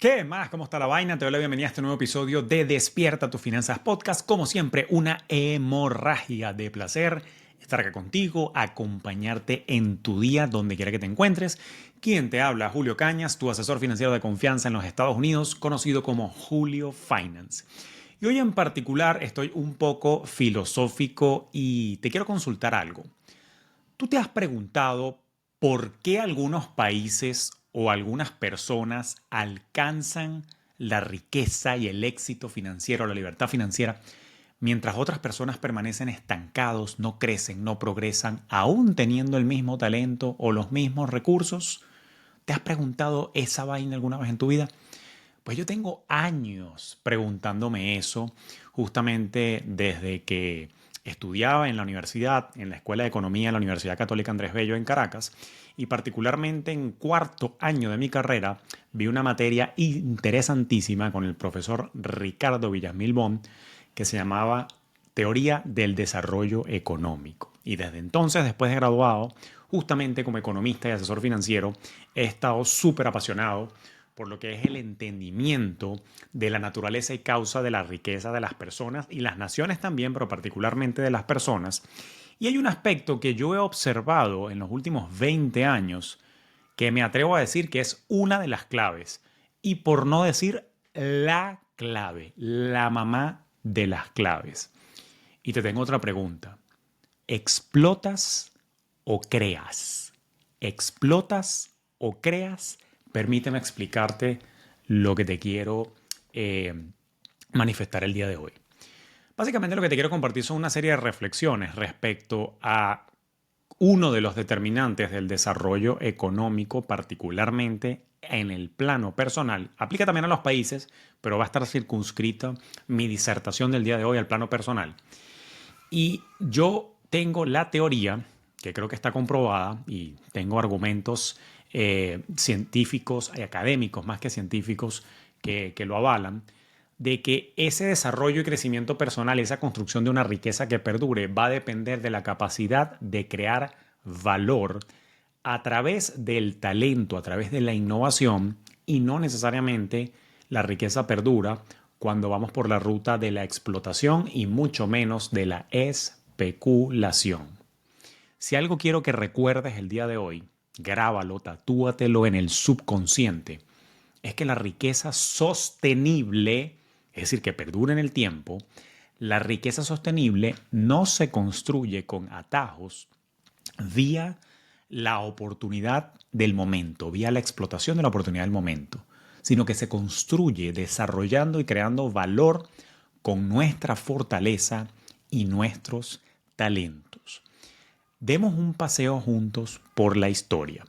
¿Qué más? ¿Cómo está la vaina? Te doy la bienvenida a este nuevo episodio de Despierta tus Finanzas Podcast. Como siempre, una hemorragia de placer estar acá contigo, acompañarte en tu día, donde quiera que te encuentres. Quien te habla, Julio Cañas, tu asesor financiero de confianza en los Estados Unidos, conocido como Julio Finance. Y hoy en particular estoy un poco filosófico y te quiero consultar algo. ¿Tú te has preguntado por qué algunos países o algunas personas alcanzan la riqueza y el éxito financiero, la libertad financiera, mientras otras personas permanecen estancados, no crecen, no progresan, aún teniendo el mismo talento o los mismos recursos? ¿Te has preguntado esa vaina alguna vez en tu vida? Pues yo tengo años preguntándome eso, justamente desde que estudiaba en la universidad, en la Escuela de Economía de la Universidad Católica Andrés Bello en Caracas, y particularmente en cuarto año de mi carrera vi una materia interesantísima con el profesor Ricardo Villasmil Bon que se llamaba Teoría del Desarrollo Económico. Y desde entonces, después de graduado, justamente como economista y asesor financiero, he estado súper apasionado por lo que es el entendimiento de la naturaleza y causa de la riqueza de las personas y las naciones también, pero particularmente de las personas. Y hay un aspecto que yo he observado en los últimos 20 años que me atrevo a decir que es una de las claves, y por no decir la clave, la mamá de las claves. Y te tengo otra pregunta. ¿Explotas o creas? ¿Explotas o creas? Permíteme explicarte lo que te quiero manifestar el día de hoy. Básicamente lo que te quiero compartir son una serie de reflexiones respecto a uno de los determinantes del desarrollo económico, particularmente en el plano personal. Aplica también a los países, pero va a estar circunscrita mi disertación del día de hoy al plano personal. Y yo tengo la teoría, que creo que está comprobada, y tengo argumentos científicos y académicos, más que científicos, que lo avalan, de que ese desarrollo y crecimiento personal, esa construcción de una riqueza que perdure, va a depender de la capacidad de crear valor a través del talento, a través de la innovación, y no necesariamente la riqueza perdura cuando vamos por la ruta de la explotación y mucho menos de la especulación. Si algo quiero que recuerdes el día de hoy, grábalo, tatúatelo en el subconsciente, es que la riqueza sostenible, es decir, que perdure en el tiempo, la riqueza sostenible no se construye con atajos vía la oportunidad del momento, vía la explotación de la oportunidad del momento, sino que se construye desarrollando y creando valor con nuestra fortaleza y nuestros talentos. Demos un paseo juntos por la historia.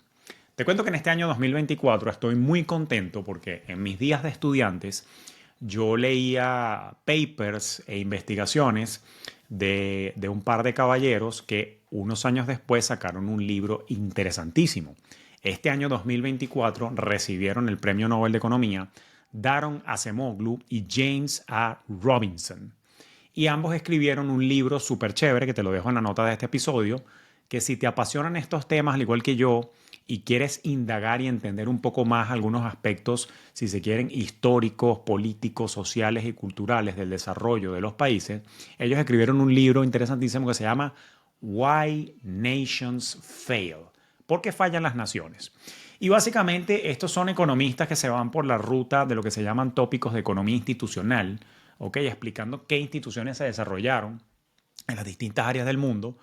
Te cuento que en este año 2024 estoy muy contento porque en mis días de estudiantes yo leía papers e investigaciones de un par de caballeros que unos años después sacaron un libro interesantísimo. Este año 2024 recibieron el Premio Nobel de Economía Daron Acemoglu y James A. Robinson. Y ambos escribieron un libro súper chévere, que te lo dejo en la nota de este episodio, que si te apasionan estos temas, al igual que yo, y quieres indagar y entender un poco más algunos aspectos, si se quieren, históricos, políticos, sociales y culturales del desarrollo de los países, ellos escribieron un libro interesantísimo que se llama Why Nations Fail. ¿Por qué fallan las naciones? Y básicamente estos son economistas que se van por la ruta de lo que se llaman tópicos de economía institucional, ¿okay? Explicando qué instituciones se desarrollaron en las distintas áreas del mundo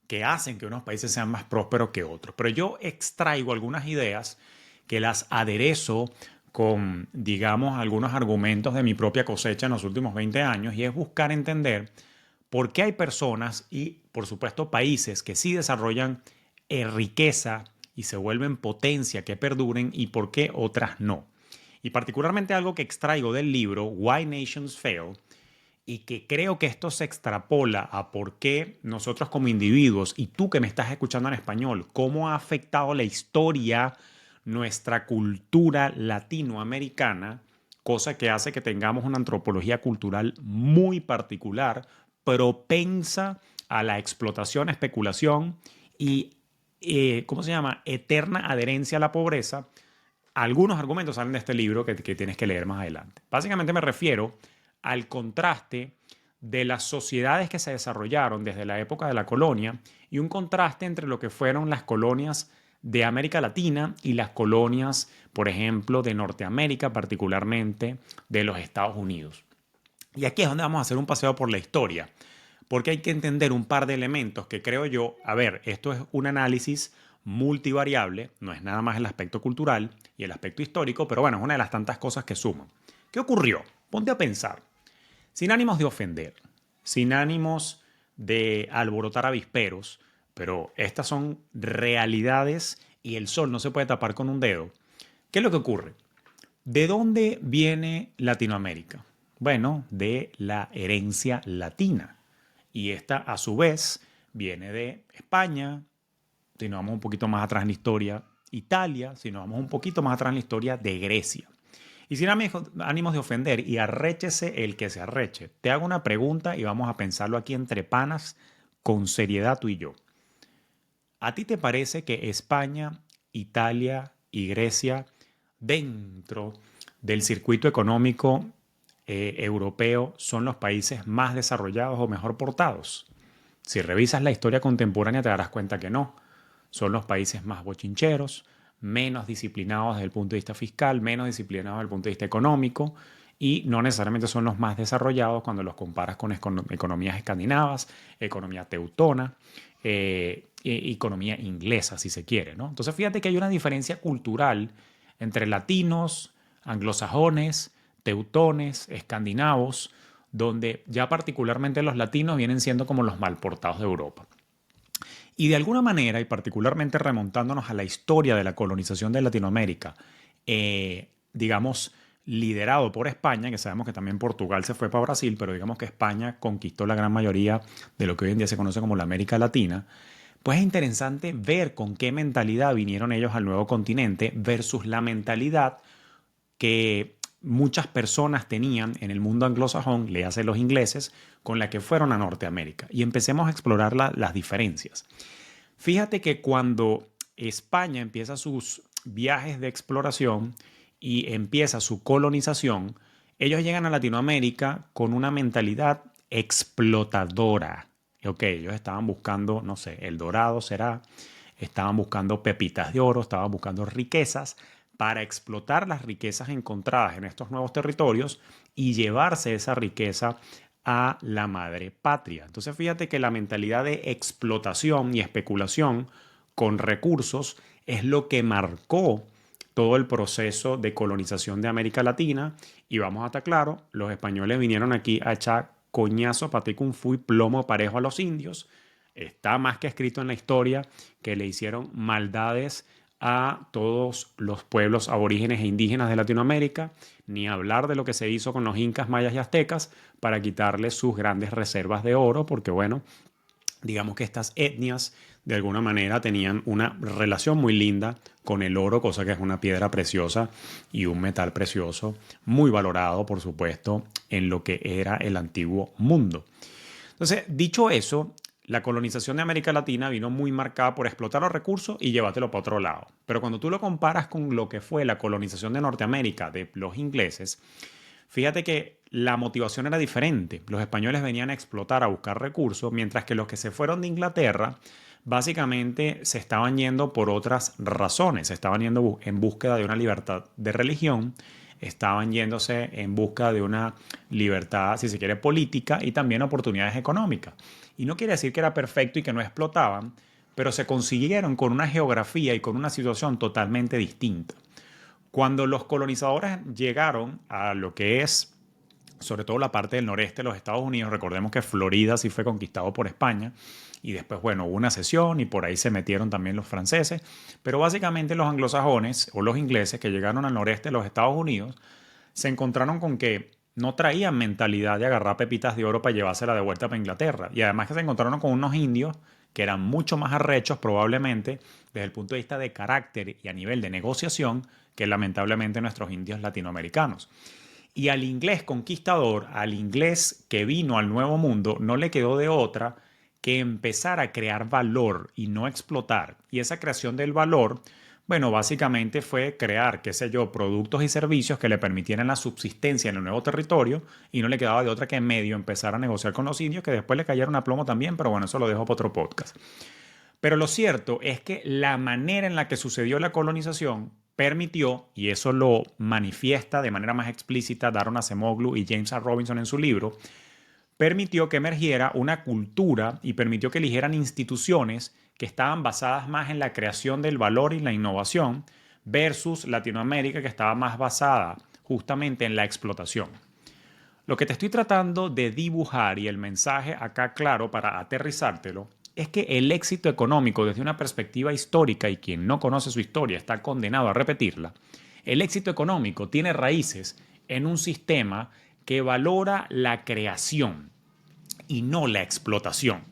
que hacen que unos países sean más prósperos que otros. Pero yo extraigo algunas ideas que las aderezo con, digamos, algunos argumentos de mi propia cosecha en los últimos 20 años, y es buscar entender por qué hay personas y, por supuesto, países que sí desarrollan riqueza y se vuelven potencia que perduren, y por qué otras no. Y particularmente algo que extraigo del libro Why Nations Fail, y que creo que esto se extrapola a por qué nosotros como individuos, y tú que me estás escuchando en español, cómo ha afectado la historia nuestra cultura latinoamericana, cosa que hace que tengamos una antropología cultural muy particular, propensa a la explotación, especulación y, ¿cómo se llama?, eterna adherencia a la pobreza, algunos argumentos salen de este libro que tienes que leer más adelante. Básicamente me refiero al contraste de las sociedades que se desarrollaron desde la época de la colonia y un contraste entre lo que fueron las colonias de América Latina y las colonias, por ejemplo, de Norteamérica, particularmente de los Estados Unidos. Y aquí es donde vamos a hacer un paseo por la historia, porque hay que entender un par de elementos que creo yo, a ver, esto es un análisis multivariable, no es nada más el aspecto cultural y el aspecto histórico, pero bueno, es una de las tantas cosas que suman. ¿Qué ocurrió? Ponte a pensar, sin ánimos de ofender, sin ánimos de alborotar avisperos, pero estas son realidades y el sol no se puede tapar con un dedo. ¿Qué es lo que ocurre? ¿De dónde viene Latinoamérica? Bueno, de la herencia latina. Y esta, a su vez, viene de España, si nos vamos un poquito más atrás en la historia, Italia, si nos vamos un poquito más atrás en la historia, de Grecia. Y sin ánimos de ofender, y arréchese el que se arreche, te hago una pregunta y vamos a pensarlo aquí entre panas, con seriedad tú y yo. ¿A ti te parece que España, Italia y Grecia, dentro del circuito económico europeo, son los países más desarrollados o mejor portados? Si revisas la historia contemporánea te darás cuenta que no. Son los países más bochincheros, menos disciplinados desde el punto de vista fiscal, menos disciplinados desde el punto de vista económico y no necesariamente son los más desarrollados cuando los comparas con economías escandinavas, economía teutona, economía inglesa, si se quiere, ¿no? Entonces fíjate que hay una diferencia cultural entre latinos, anglosajones, teutones, escandinavos, donde ya particularmente los latinos vienen siendo como los mal portados de Europa. Y de alguna manera, y particularmente remontándonos a la historia de la colonización de Latinoamérica, digamos, liderado por España, que sabemos que también Portugal se fue para Brasil, pero digamos que España conquistó la gran mayoría de lo que hoy en día se conoce como la América Latina, pues es interesante ver con qué mentalidad vinieron ellos al nuevo continente versus la mentalidad que muchas personas tenían en el mundo anglosajón, le hace los ingleses, con la que fueron a Norteamérica. Y empecemos a explorar las diferencias. Fíjate que cuando España empieza sus viajes de exploración y empieza su colonización, ellos llegan a Latinoamérica con una mentalidad explotadora. Ok, ellos estaban buscando, no sé, el dorado será, estaban buscando pepitas de oro, estaban buscando riquezas para explotar las riquezas encontradas en estos nuevos territorios y llevarse esa riqueza a la madre patria. Entonces fíjate que la mentalidad de explotación y especulación con recursos es lo que marcó todo el proceso de colonización de América Latina y vamos a estar claro, los españoles vinieron aquí a echar coñazo, paté kung fu y plomo parejo a los indios. Está más que escrito en la historia que le hicieron maldades a todos los pueblos aborígenes e indígenas de Latinoamérica, ni hablar de lo que se hizo con los incas, mayas y aztecas para quitarles sus grandes reservas de oro, porque bueno, digamos que estas etnias de alguna manera tenían una relación muy linda con el oro, cosa que es una piedra preciosa y un metal precioso, muy valorado, por supuesto, en lo que era el antiguo mundo. Entonces, dicho eso, la colonización de América Latina vino muy marcada por explotar los recursos y llevártelo para otro lado. Pero cuando tú lo comparas con lo que fue la colonización de Norteamérica de los ingleses, fíjate que la motivación era diferente. Los españoles venían a explotar, a buscar recursos, mientras que los que se fueron de Inglaterra básicamente se estaban yendo por otras razones. Se estaban yendo en búsqueda de una libertad de religión, estaban yéndose en busca de una libertad, si se quiere, política y también oportunidades económicas. Y no quiere decir que era perfecto y que no explotaban, pero se consiguieron con una geografía y con una situación totalmente distinta. Cuando los colonizadores llegaron a lo que es, sobre todo la parte del noreste de los Estados Unidos, recordemos que Florida sí fue conquistado por España, y después, bueno, hubo una cesión y por ahí se metieron también los franceses, pero básicamente los anglosajones o los ingleses que llegaron al noreste de los Estados Unidos se encontraron con que no traían mentalidad de agarrar pepitas de oro para llevársela de vuelta para Inglaterra. Y además que se encontraron con unos indios que eran mucho más arrechos probablemente desde el punto de vista de carácter y a nivel de negociación que lamentablemente nuestros indios latinoamericanos. Y al inglés conquistador, al inglés que vino al Nuevo Mundo, no le quedó de otra que empezar a crear valor y no explotar. Y esa creación del valor Bueno, básicamente fue crear, qué sé yo, productos y servicios que le permitieran la subsistencia en el nuevo territorio y no le quedaba de otra que en medio empezar a negociar con los indios que después le cayeron a plomo también, pero bueno, eso lo dejo para otro podcast. Pero lo cierto es que la manera en la que sucedió la colonización permitió, y eso lo manifiesta de manera más explícita Daron Acemoglu y James R. Robinson en su libro, permitió que emergiera una cultura y permitió que eligieran instituciones que estaban basadas más en la creación del valor y la innovación versus Latinoamérica que estaba más basada justamente en la explotación. Lo que te estoy tratando de dibujar y el mensaje acá claro para aterrizártelo es que el éxito económico desde una perspectiva histórica, y quien no conoce su historia está condenado a repetirla, el éxito económico tiene raíces en un sistema que valora la creación y no la explotación.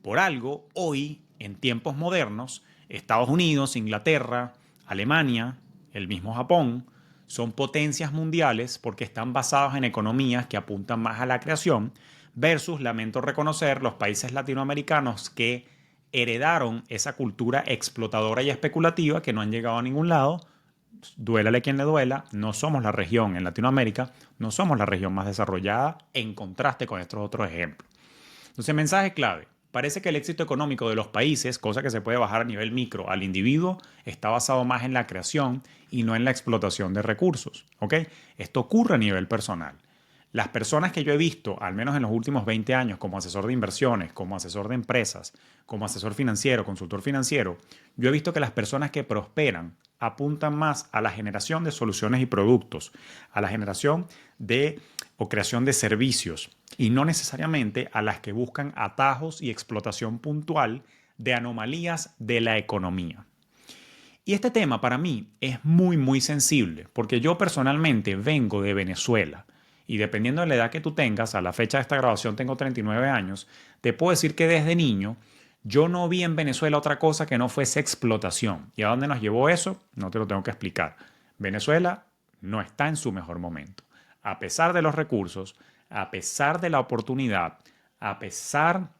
Por algo, hoy, en tiempos modernos, Estados Unidos, Inglaterra, Alemania, el mismo Japón, son potencias mundiales porque están basados en economías que apuntan más a la creación versus, lamento reconocer, los países latinoamericanos que heredaron esa cultura explotadora y especulativa que no han llegado a ningún lado. Duélale quien le duela, no somos la región en Latinoamérica, no somos la región más desarrollada en contraste con estos otros ejemplos. Entonces, mensaje clave. Parece que el éxito económico de los países, cosa que se puede bajar a nivel micro al individuo, está basado más en la creación y no en la explotación de recursos. ¿Ok? Esto ocurre a nivel personal. Las personas que yo he visto, al menos en los últimos 20 años, como asesor de inversiones, como asesor de empresas, como asesor financiero, consultor financiero, yo he visto que las personas que prosperan apuntan más a la generación de soluciones y productos, a la generación de o creación de servicios y no necesariamente a las que buscan atajos y explotación puntual de anomalías de la economía. Y este tema para mí es muy sensible porque yo personalmente vengo de Venezuela y dependiendo de la edad que tú tengas, a la fecha de esta grabación tengo 39 años, te puedo decir que desde niño yo no vi en Venezuela otra cosa que no fuese explotación. ¿Y a dónde nos llevó eso? No te lo tengo que explicar. Venezuela no está en su mejor momento. A pesar de los recursos, a pesar de la oportunidad, a pesar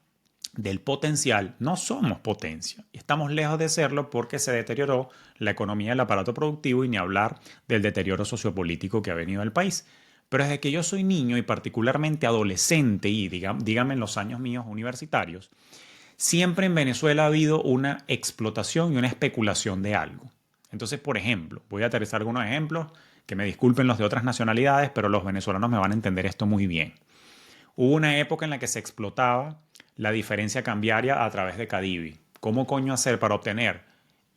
del potencial, no somos potencia. Estamos lejos de serlo porque se deterioró la economía del aparato productivo y ni hablar del deterioro sociopolítico que ha venido al país. Pero desde que yo soy niño y particularmente adolescente y dígame en los años míos universitarios, siempre en Venezuela ha habido una explotación y una especulación de algo. Entonces, por ejemplo, voy a aterrizar algunos ejemplos que me disculpen los de otras nacionalidades, pero los venezolanos me van a entender esto muy bien. Hubo una época en la que se explotaba la diferencia cambiaria a través de Cadivi. ¿Cómo coño hacer para obtener,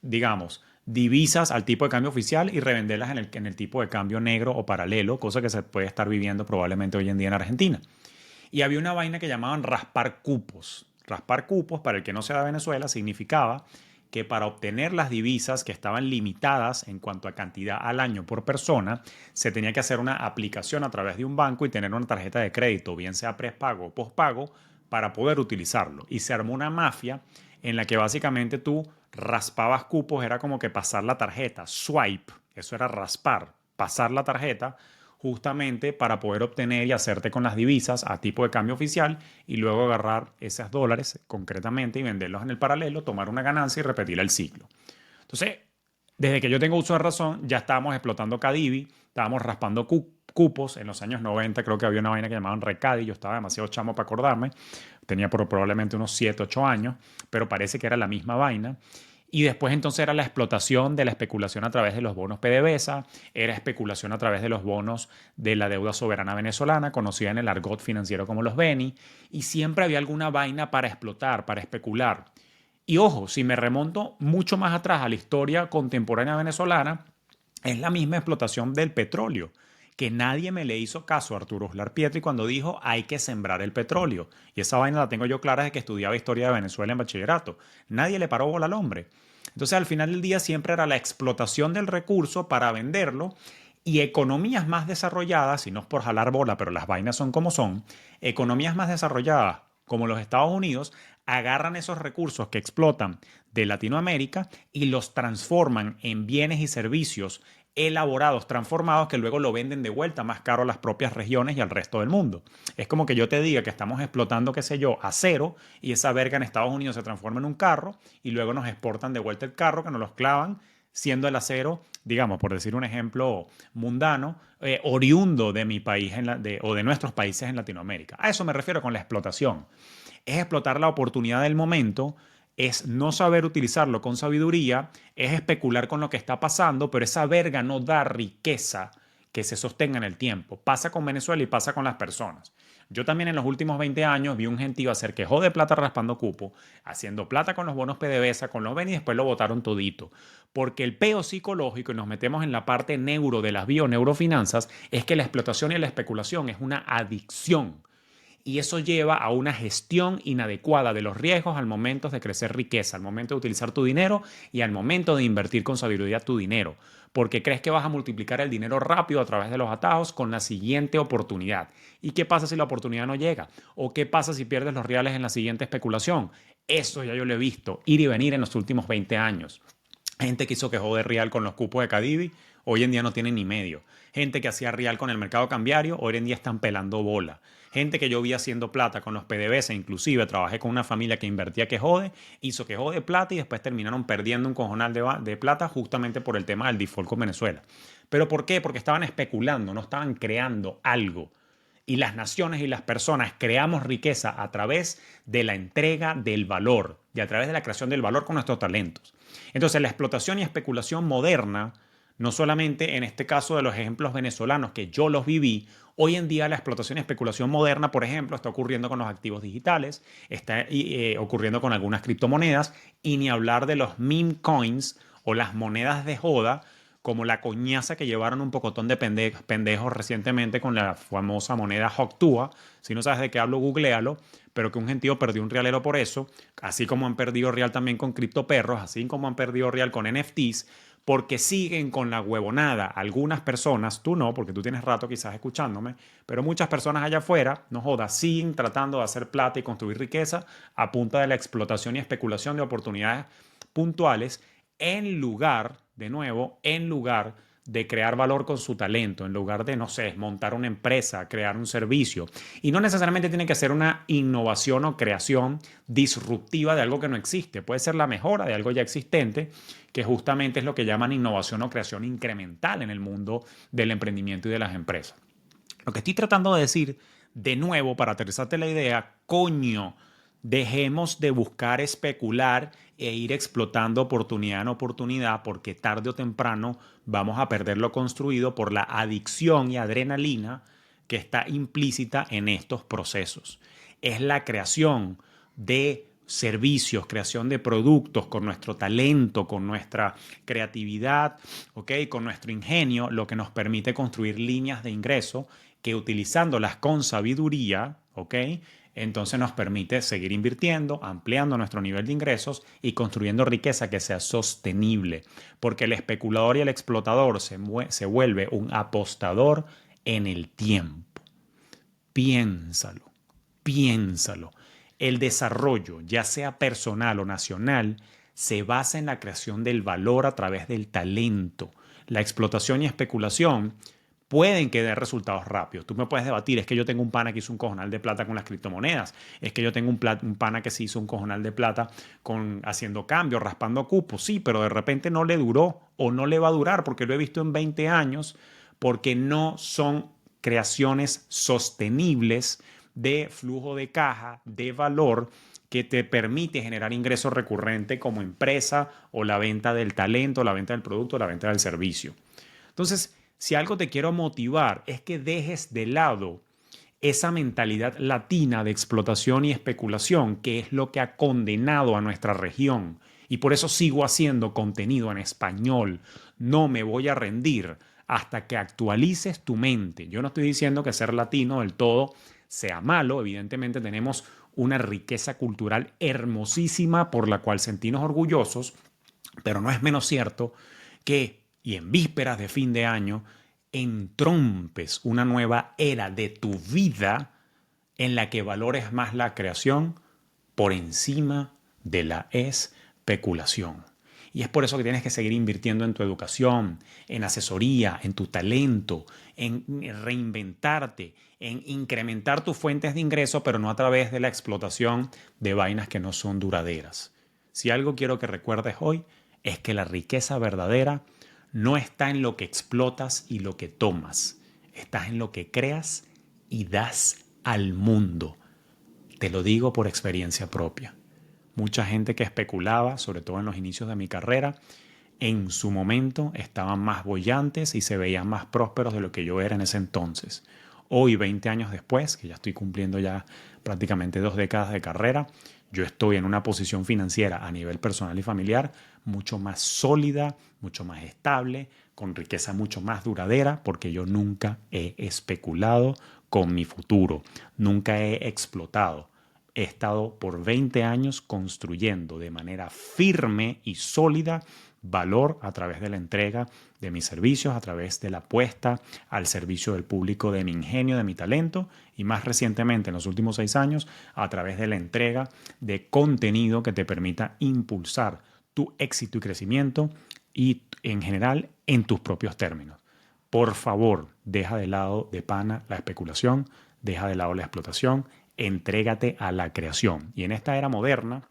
digamos, divisas al tipo de cambio oficial y revenderlas en el tipo de cambio negro o paralelo, cosa que se puede estar viviendo probablemente hoy en día en Argentina? Y había una vaina que llamaban raspar cupos. Raspar cupos, para el que no sea de Venezuela, significaba que para obtener las divisas que estaban limitadas en cuanto a cantidad al año por persona, se tenía que hacer una aplicación a través de un banco y tener una tarjeta de crédito, bien sea prepago o pospago, para poder utilizarlo. Y se armó una mafia en la que básicamente tú raspabas cupos, era como que pasar la tarjeta, swipe, eso era raspar, pasar la tarjeta justamente para poder obtener y hacerte con las divisas a tipo de cambio oficial y luego agarrar esos dólares concretamente y venderlos en el paralelo, tomar una ganancia y repetir el ciclo. Entonces, desde que yo tengo uso de razón, ya estábamos explotando Cadivi, estábamos raspando cupos. En los años 90 creo que había una vaina que llamaban Recadi, yo estaba demasiado chamo para acordarme, tenía probablemente unos 7, 8 años, pero parece que era la misma vaina. Y después entonces era la explotación de la especulación a través de los bonos PDVSA, era especulación a través de los bonos de la deuda soberana venezolana, conocida en el argot financiero como los BENI, y siempre había alguna vaina para explotar, para especular. Y ojo, si me remonto mucho más atrás a la historia contemporánea venezolana, es la misma explotación del petróleo, que nadie me le hizo caso a Arturo Uslar Pietri cuando dijo hay que sembrar el petróleo. Y esa vaina la tengo yo clara desde que estudiaba historia de Venezuela en bachillerato. Nadie le paró bola al hombre. Entonces al final del día siempre era la explotación del recurso para venderlo y economías más desarrolladas, y no es por jalar bola, pero las vainas son como son, economías más desarrolladas como los Estados Unidos agarran esos recursos que explotan de Latinoamérica y los transforman en bienes y servicios elaborados, transformados, que luego lo venden de vuelta más caro a las propias regiones y al resto del mundo. Es como que yo te diga que estamos explotando, qué sé yo, acero y esa verga en Estados Unidos se transforma en un carro y luego nos exportan de vuelta el carro que nos los clavan siendo el acero, digamos, por decir un ejemplo mundano, oriundo de mi país o de nuestros países en Latinoamérica. A eso me refiero con la explotación. Es explotar la oportunidad del momento, es no saber utilizarlo con sabiduría, es especular con lo que está pasando, pero esa verga no da riqueza que se sostenga en el tiempo. Pasa con Venezuela y pasa con las personas. Yo también en los últimos 20 años vi un gentío hacer que jode plata raspando cupo, haciendo plata con los bonos PDVSA, con los BEN y después lo botaron todito. Porque el peo psicológico, y nos metemos en la parte neuro de las bioneurofinanzas, es que la explotación y la especulación es una adicción y eso lleva a una gestión inadecuada de los riesgos al momento de crecer riqueza, al momento de utilizar tu dinero y al momento de invertir con sabiduría tu dinero, porque crees que vas a multiplicar el dinero rápido a través de los atajos con la siguiente oportunidad. ¿Y qué pasa si la oportunidad no llega? ¿O qué pasa si pierdes los reales en la siguiente especulación? Eso ya yo lo he visto ir y venir en los últimos 20 años. Gente que hizo que jode real con los cupos de Cadivi, hoy en día no tienen ni medio. Gente que hacía real con el mercado cambiario, hoy en día están pelando bola. Gente que yo vi haciendo plata con los PDVSA, inclusive trabajé con una familia que invertía que jode, hizo que jode plata y después terminaron perdiendo un cojonal de plata justamente por el tema del default con Venezuela. ¿Pero por qué? Porque estaban especulando, no estaban creando algo. Y las naciones y las personas creamos riqueza a través de la entrega del valor y a través de la creación del valor con nuestros talentos. Entonces, la explotación y especulación moderna, no solamente en este caso de los ejemplos venezolanos que yo los viví, hoy en día la explotación y especulación moderna, por ejemplo, está ocurriendo con los activos digitales, está ocurriendo con algunas criptomonedas y ni hablar de los meme coins o las monedas de joda como la coñaza que llevaron un pocotón de pendejos recientemente con la famosa moneda Hoctua. Si no sabes de qué hablo, googlealo, pero que un gentío perdió un realero por eso, así como han perdido real también con criptoperros, así como han perdido real con NFTs, porque siguen con la huevonada. Algunas personas, tú no, porque tú tienes rato quizás escuchándome, pero muchas personas allá afuera, no jodas, siguen tratando de hacer plata y construir riqueza a punta de la explotación y especulación de oportunidades puntuales en lugar, de nuevo, en lugar de crear valor con su talento, en lugar de, no sé, montar una empresa, crear un servicio. Y no necesariamente tiene que ser una innovación o creación disruptiva de algo que no existe. Puede ser la mejora de algo ya existente, que justamente es lo que llaman innovación o creación incremental en el mundo del emprendimiento y de las empresas. Lo que estoy tratando de decir, de nuevo, para aterrizarte la idea, coño, dejemos de buscar especular e ir explotando oportunidad en oportunidad porque tarde o temprano vamos a perder lo construido por la adicción y adrenalina que está implícita en estos procesos. Es la creación de servicios, creación de productos con nuestro talento, con nuestra creatividad, ¿okay? Con nuestro ingenio, lo que nos permite construir líneas de ingreso que utilizándolas con sabiduría, ¿ok? Entonces nos permite seguir invirtiendo, ampliando nuestro nivel de ingresos y construyendo riqueza que sea sostenible. Porque el especulador y el explotador se vuelve un apostador en el tiempo. Piénsalo, piénsalo. El desarrollo, ya sea personal o nacional, se basa en la creación del valor a través del talento. La explotación y especulación pueden que den resultados rápidos. Tú me puedes debatir, es que yo tengo un pana que hizo un cojonal de plata con las criptomonedas, es que yo tengo un pana que se hizo un cojonal de plata haciendo cambios, raspando cupos, sí, pero de repente no le duró o no le va a durar porque lo he visto en 20 años, porque no son creaciones sostenibles de flujo de caja, de valor, que te permite generar ingreso recurrente como empresa o la venta del talento, la venta del producto, la venta del servicio. Entonces, si algo te quiero motivar es que dejes de lado esa mentalidad latina de explotación y especulación, que es lo que ha condenado a nuestra región. Y por eso sigo haciendo contenido en español. No me voy a rendir hasta que actualices tu mente. Yo no estoy diciendo que ser latino del todo sea malo. Evidentemente tenemos una riqueza cultural hermosísima por la cual sentirnos orgullosos, pero no es menos cierto que, y en vísperas de fin de año, entrompes una nueva era de tu vida en la que valores más la creación por encima de la especulación. Y es por eso que tienes que seguir invirtiendo en tu educación, en asesoría, en tu talento, en reinventarte, en incrementar tus fuentes de ingreso, pero no a través de la explotación de vainas que no son duraderas. Si algo quiero que recuerdes hoy es que la riqueza verdadera no está en lo que explotas y lo que tomas, está en lo que creas y das al mundo. Te lo digo por experiencia propia. Mucha gente que especulaba, sobre todo en los inicios de mi carrera, en su momento estaban más bollantes y se veían más prósperos de lo que yo era en ese entonces. Hoy, 20 años después, que ya estoy cumpliendo ya prácticamente 2 décadas de carrera, yo estoy en una posición financiera a nivel personal y familiar mucho más sólida, mucho más estable, con riqueza mucho más duradera, porque yo nunca he especulado con mi futuro, nunca he explotado. He estado por 20 años construyendo de manera firme y sólida valor a través de la entrega de mis servicios, a través de la puesta al servicio del público de mi ingenio, de mi talento y más recientemente en los últimos 6 años a través de la entrega de contenido que te permita impulsar tu éxito y crecimiento y en general en tus propios términos. Por favor, deja de lado de pana la especulación, deja de lado la explotación, entrégate a la creación. Y en esta era moderna,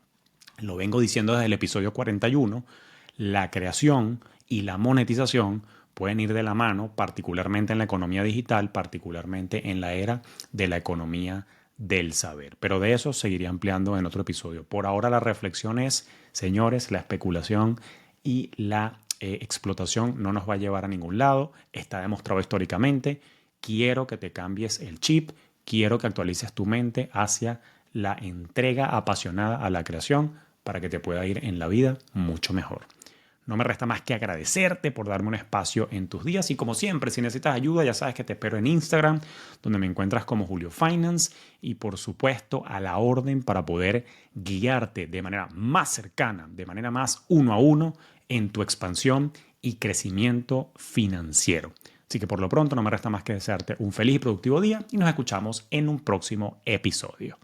lo vengo diciendo desde el episodio 41, la creación y la monetización pueden ir de la mano, particularmente en la economía digital, particularmente en la era de la economía del saber. Pero de eso seguiré ampliando en otro episodio. Por ahora la reflexión es, señores, la especulación y la explotación no nos va a llevar a ningún lado. Está demostrado históricamente. Quiero que te cambies el chip. Quiero que actualices tu mente hacia la entrega apasionada a la creación para que te pueda ir en la vida mucho mejor. No me resta más que agradecerte por darme un espacio en tus días y como siempre, si necesitas ayuda, ya sabes que te espero en Instagram, donde me encuentras como Julio Finance y por supuesto a la orden para poder guiarte de manera más cercana, de manera más uno a uno en tu expansión y crecimiento financiero. Así que por lo pronto no me resta más que desearte un feliz y productivo día y nos escuchamos en un próximo episodio.